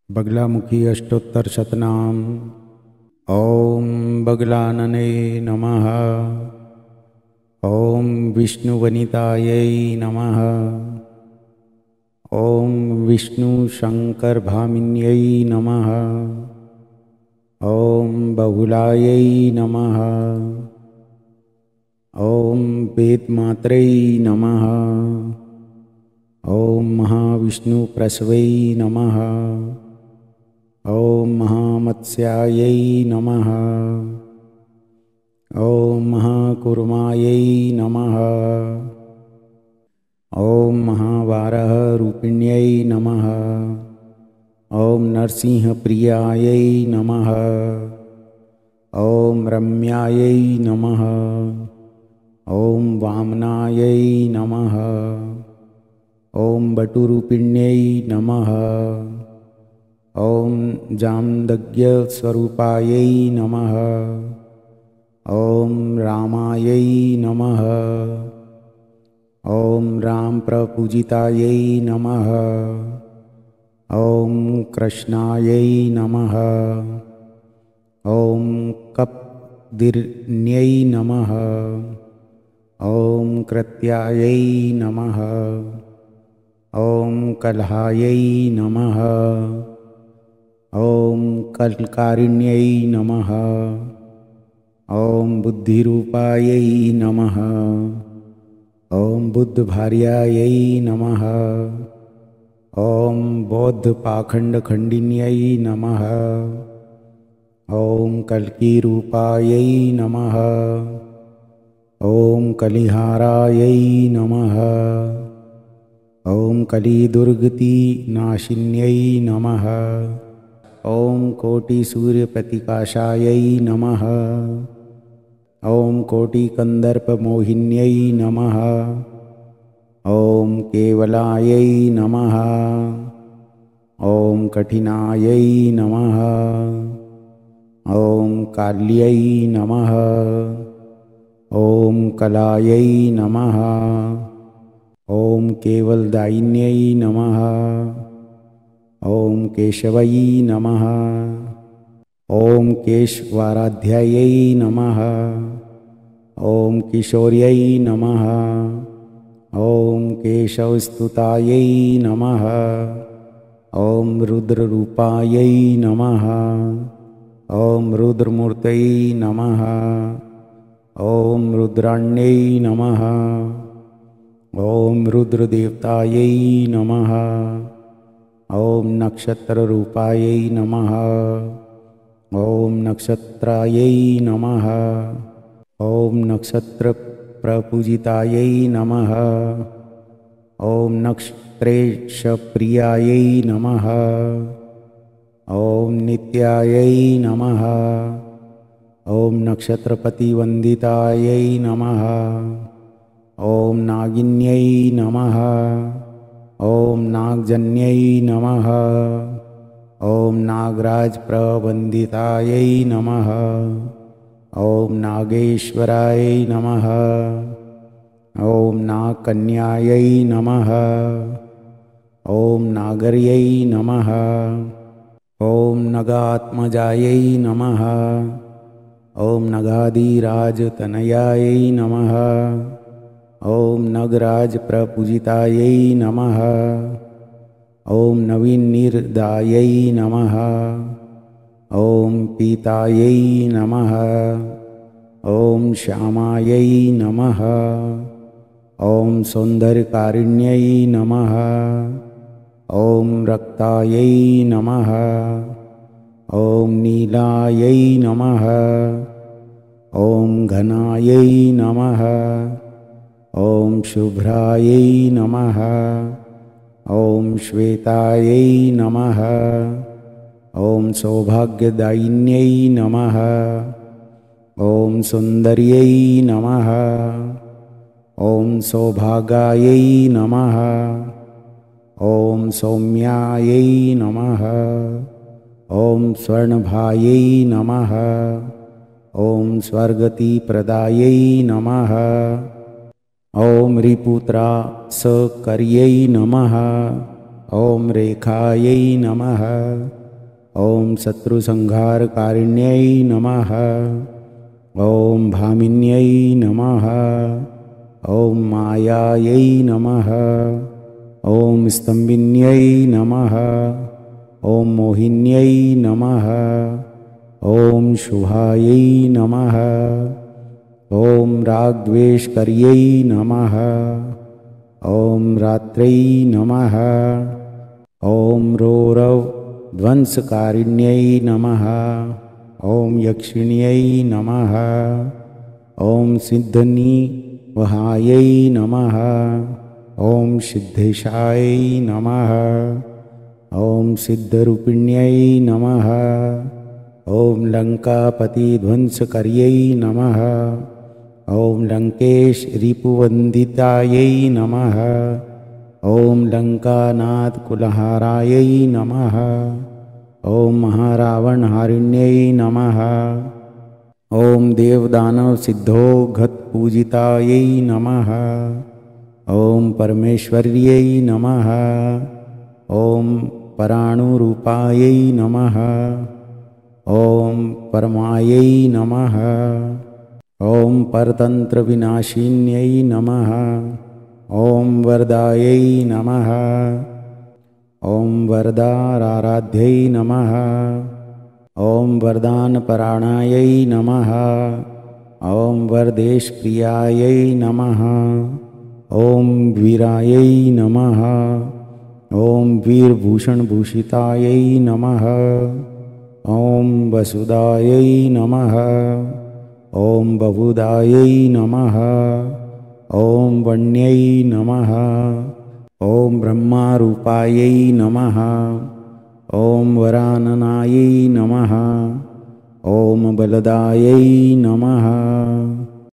बगलामुखी अष्टोत्तर शतनाम। ओम बगलानने नमः। ओम विष्णुवनितायै नमः। ओम विष्णु शंकर भामिन्यै नमः। ओम बहुलायै नमः। ओम वेदमात्रै नमः। ओम महाविष्णु प्रसवै नमः। ओम महामत्स्यायै नमः। ओम महाकूर्मायै नमः। ओम महावारह रूपिण्यै नमः। ओम नरसिंहप्रियायै नमः। ओम रम्यायै नमः। ओम वामनायै नमः। ओम बटुरूपिण्यै नमः। ओम जामदग्ध्यस्वरूपायै नमः। ओम रामायै नमः। ओम रामप्रपूजितायै नमः। ओम कृष्णायै नमः। ओम कप्दिर्न्यै नमः। ओम कृत्यायै नमः। ओम कलहायै नमः। ओम कल्कारिण्यै नमः। ओम बुद्धिरूपायै नमः। ओम बुद्धभार्यायै नमः। ओम बौद्धपाखंडखंडिन्यै नमः। ओम कल्कीरूपायै नमः। ओम कलिहारायै नमः। ओम कलिदुर्गतिनाशिन्यै नमः। ओम कोटिसूर्यप्रतिकाशायै नमः। ओम कोटिकन्दर्पमोहिन्यै नमः। ओम केवलायै नमः। ओम कठिनायै नमः। ओम काल्यै नमः। ओम कलायै नमः। ओम केवलदायिन्यै नमः। ओम केशवै नमः। ओम केशवाराध्यायै नमः। ओम किशोर्यै नमः। ओम केशवस्तुतायै नमः। ओम रुद्ररूपायै नमः। ओम रुद्रमूर्तये नमः। ओम रुद्राण्यै नमः। ओम रुद्रदेवतायै नमः। ओम नक्षत्ररूपायै नमः। ओम नक्षत्रायै नमः। ओम नक्षत्रप्रपूजितायै नमः। ओम नक्षत्रेशप्रियायै नमः। ओम नित्यायै नमः। ओम नक्षत्रपतिवन्दितायै नमः। ओम नागिन्यै नमः। ओम नागजन्यै नमः। ओम नागराजप्रवन्दितायै नमः। ओम नागेश्वराय नमः। ओम नागकन्यायै नमः। ओम नागर्यै नमः। ओम नगात्मजायै नमः। ओम नगाधिराजतनयायै नमः। ओम नगराजप्रपूजितायै नमः। ओम नवीनिर्दायै नमः। ओम पीतायै नमः। ओम श्यामायै नमः। ओम सौन्दर्यकारिण्यै नमः। ओम रक्तायै नमः। ओम नीलायै नमः। ओम घनायै नमः। ओम शुभ्रायै नमः। ओम श्वेतायै नमः। ओम सौभाग्यदायिन्यै नमः। ओम सुन्दर्यै नमः। ओम सौभागायै नमः। ओम सौम्यायै नमः। ओम स्वर्णभायै नमः। ओम स्वर्गतिप्रदायै नमः। ओम रिपुत्रा सकर्यै नमः। ॐ रेखायै नमः। ॐ शत्रुसंहारकारिण्यै नमः। ॐ भामिन्यै नमः। ॐ मायायै नमः। ॐ स्तम्भिन्यै नमः। ॐ मोहिन्यै नमः। ॐ शुभायै नमः। ॐ रागद्वेषकर्यै नमः। ॐ रात्रै नमः। ॐ रौरवध्वंसकारिण्यै नमः। ॐ यक्षिण्यै नमः। ॐ सिद्धनिवहायै नमः। ॐ सिद्धेशाय नमः। ॐ सिद्धरूपिण्यै नमः। ॐ लङ्कापतिध्वंसकर्यै नमः। ॐ लङ्केश रिपुवन्दितायै नमः। ॐ लङ्कानाथकुलहारायै नमः। ॐ महारावणहारिण्यै नमः। ॐ देवदानवसिद्धौघत्पूजितायै नमः। ॐ परमेश्वर्यै नमः। ॐ पराणुरूपायै नमः। ॐ परमायै नमः। ॐ परतन्त्रविनाशिन्यै नमः। ॐ वरदायै नमः। ॐ वरदाराराध्यै नमः। ॐ वरदानपराणायै नमः। ॐ वरदेशप्रियायै नमः। ॐ वीरायै नमः। ॐ वीरभूषणभूषितायै नमः। ॐ वसुदायै नमः। ॐ बभुदायै नमः। ॐ वण्यै नमः। ॐ ब्रह्मारूपायै नमः। ॐ वराननायै नमः। ॐ बलदायै नमः।